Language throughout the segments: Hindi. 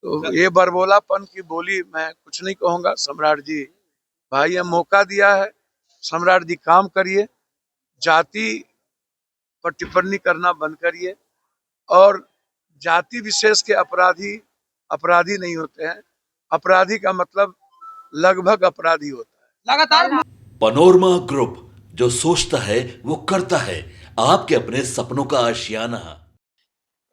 तो ये बरबोलापन की बोली मैं कुछ नहीं कहूंगा। सम्राट जी भाई ये मौका दिया है, सम्राट जी काम करिए, जाति पर टिप्पणी करना बंद करिए। और जाति विशेष के अपराधी अपराधी नहीं होते हैं। अपराधी का मतलब लगभग अपराधी होता है। लगातार पनोरमा ग्रुप, जो सोचता है वो करता है। आपके अपने सपनों का आशियाना।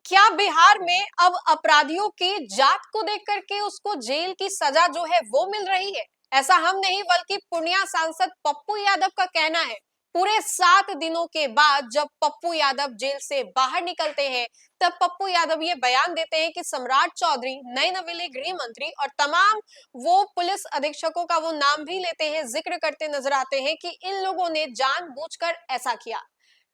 क्या बिहार में अब अपराधियों की जात को देख करके उसको जेल की सजा जो है वो मिल रही है? ऐसा हम नहीं बल्कि पूर्णिया सांसद पप्पू यादव का कहना है। पूरे 7 दिनों के बाद जब पप्पू यादव जेल से बाहर निकलते हैं, तब पप्पू यादव ये बयान देते हैं कि सम्राट चौधरी, नए नवेले गृह मंत्री और तमाम वो पुलिस अधीक्षकों का वो नाम भी लेते हैं, जिक्र करते नजर आते हैं कि इन लोगों ने जानबूझकर ऐसा किया।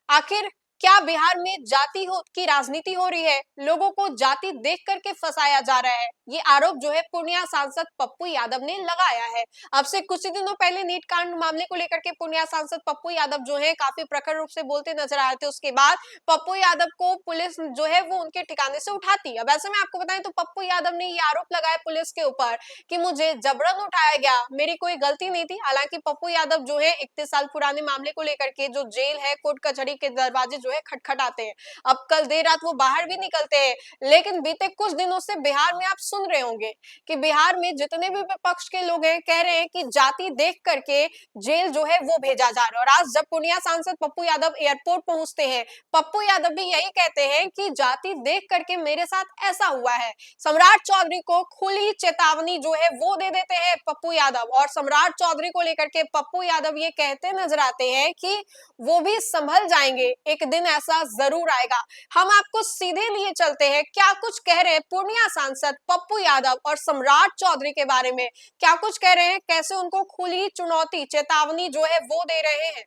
आखिर क्या बिहार में जाति की राजनीति हो रही है? लोगों को जाति देख करके फंसाया जा रहा है? ये आरोप जो है पूर्णिया सांसद पप्पू यादव ने लगाया है। अब से कुछ ही दिनों पहले नीट कांड मामले को लेकर के पूर्णिया सांसद पप्पू यादव जो है काफी प्रखर रूप से बोलते नजर आ रहे थे। उसके बाद पप्पू यादव को पुलिस जो है वो उनके ठिकाने से उठाती। अब ऐसे में आपको बताएं तो पप्पू यादव ने ये आरोप लगाया पुलिस के ऊपर कि मुझे जबरन उठाया गया, मेरी कोई गलती नहीं थी। हालांकि पप्पू यादव जो है 31 साल पुराने मामले को लेकर के जो जेल है, कोर्ट कचहरी के दरवाजे जो है खटखटाते हैं। अब कल देर रात वो बाहर भी निकलते हैं। लेकिन बीते कुछ दिनों से बिहार में आप सुन रहे होंगे कि बिहार में जितने भी विपक्ष के लोग हैं कह रहे हैं कि जाति देख करके जेल जो है वो भेजा जा रहा है। और आज जब पूर्णिया सांसद पप्पू यादव एयरपोर्ट पहुंचते हैं, पप्पू यादव भी यही कहते हैं कि जाति देख करके मेरे साथ ऐसा हुआ है। सम्राट चौधरी को खुली चेतावनी जो है वो दे देते हैं पप्पू यादव। और सम्राट चौधरी को लेकर के पप्पू यादव ये कहते नजर आते हैं कि वो भी संभल जाएंगे, एक दिन ऐसा जरूर आएगा। हम आपको सीधे लिए चलते हैं, क्या कुछ कह रहे हैं पूर्णिया सांसद पप्पू यादव और सम्राट चौधरी के बारे में, क्या कुछ कह रहे हैं, कैसे उनको खुली चुनौती चेतावनी जो है वो दे रहे हैं।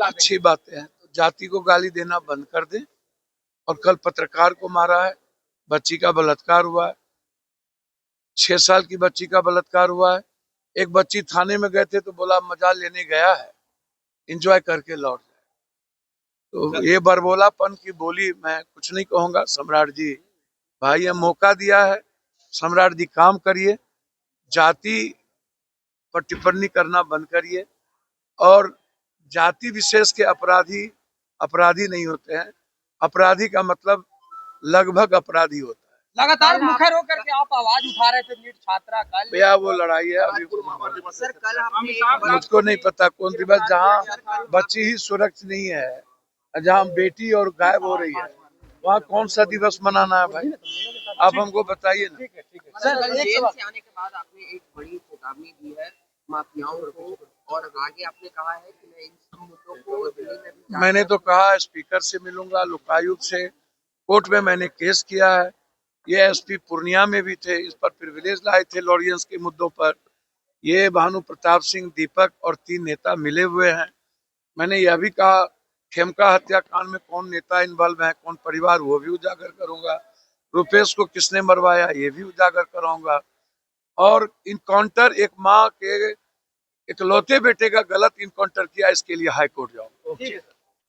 अच्छी बातें हैं तो जाति को गाली देना बंद कर दें। और कल पत्रकार को मारा है, बच्ची का बलात्कार हुआ है, 6 साल की बच्ची का बलात्कार हुआ है। एक बच्ची थाने में गए थे तो बोला मजा लेने गया है, एंजॉय करके लौट जाए। तो ये बरबोलापन की बोली मैं कुछ नहीं कहूंगा। सम्राट जी भाई ये मौका दिया है, सम्राट जी काम करिए, जाति पर टिप्पणी करना बंद करिए। और जाति विशेष के अपराधी अपराधी नहीं होते हैं। अपराधी का मतलब लगभग अपराधी होता है। लगातार मुखर होकर के आप आवाज उठा रहे थे नीट छात्रा कल। भैया वो लड़ाई है अभी सर कल मुझको नहीं पता कौन दिवस जहाँ बच्ची ही सुरक्षित नहीं है, जहाँ बेटी और गायब हो रही है, वहाँ कौन सा दिवस मनाना है भाई? आप हमको बताइए ना। सर जेल से आने के बाद आपने एक बड़ी चेतावनी दी है माफियाओं को, और आगे आपने कहा है कि मैं इन सब मुद्दों को दिल्ली में भी मैंने तो कहा स्पीकर से मिलूंगा, लोकायुक्त से, कोर्ट में मैंने केस किया है। ये एसपी पूर्णिया में भी थे, इस पर प्रिविलेज लाए थे लॉरियंस के मुद्दों पर। ये भानु प्रताप सिंह, दीपक और 3 नेता मिले हुए हैं। मैंने यह भी कहा खेमका हत्याकांड में कौन नेता इन्वॉल्व है, कौन परिवार, वो भी उजागर करूंगा। रुपेश को किसने मरवाया ये भी उजागर कराऊंगा। और इनकाउंटर एक माँ के इकलौते बेटे का गलत इनकाउंटर किया, इसके लिए हाई कोर्ट जाऊंगा।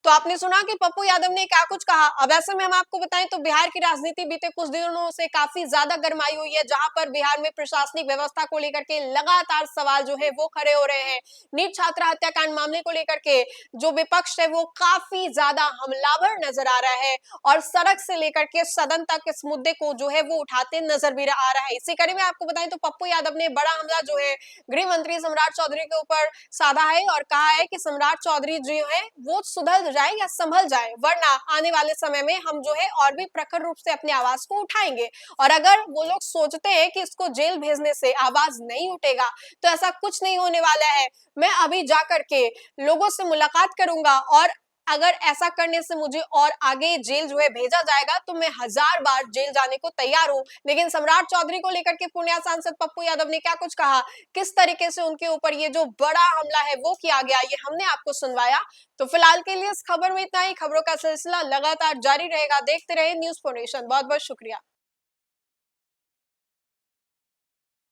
तो आपने सुना कि पप्पू यादव ने क्या कुछ कहा। अब ऐसे में हम आपको बताएं तो बिहार की राजनीति बीते कुछ दिनों से काफी ज्यादा गरमाई हुई है, जहां पर बिहार में प्रशासनिक व्यवस्था को लेकर के लगातार सवाल जो है वो खड़े हो रहे हैं। नीट छात्रा हत्याकांड मामले को लेकर के जो विपक्ष है वो काफी ज्यादा हमलावर नजर आ रहा है और सड़क से लेकर के सदन तक इस मुद्दे को जो है वो उठाते नजर भी आ रहा है। इसी कड़ी में आपको बताएं तो पप्पू यादव ने बड़ा हमला जो है गृह मंत्री सम्राट चौधरी के ऊपर साधा है और कहा है कि सम्राट चौधरी जो है वो सुधर जाए या संभल जाए, वरना आने वाले समय में हम जो है और भी प्रखर रूप से अपनी आवाज को उठाएंगे। और अगर वो लोग सोचते हैं कि इसको जेल भेजने से आवाज नहीं उठेगा तो ऐसा कुछ नहीं होने वाला है। मैं अभी जाकर के लोगों से मुलाकात करूंगा और अगर ऐसा करने से मुझे और आगे जेल जो है भेजा जाएगा तो मैं 1000 बार जेल जाने को तैयार हूं। लेकिन सम्राट चौधरी को लेकर के पूर्णिया सांसद पप्पू यादव ने क्या कुछ कहा, किस तरीके से उनके ऊपर ये जो बड़ा हमला है वो किया गया, ये हमने आपको सुनवाया। तो फिलहाल के लिए इस खबर में इतना ही। खबरों का सिलसिला लगातार जारी रहेगा, देखते रहे न्यूज़4नेशन। बहुत बहुत शुक्रिया।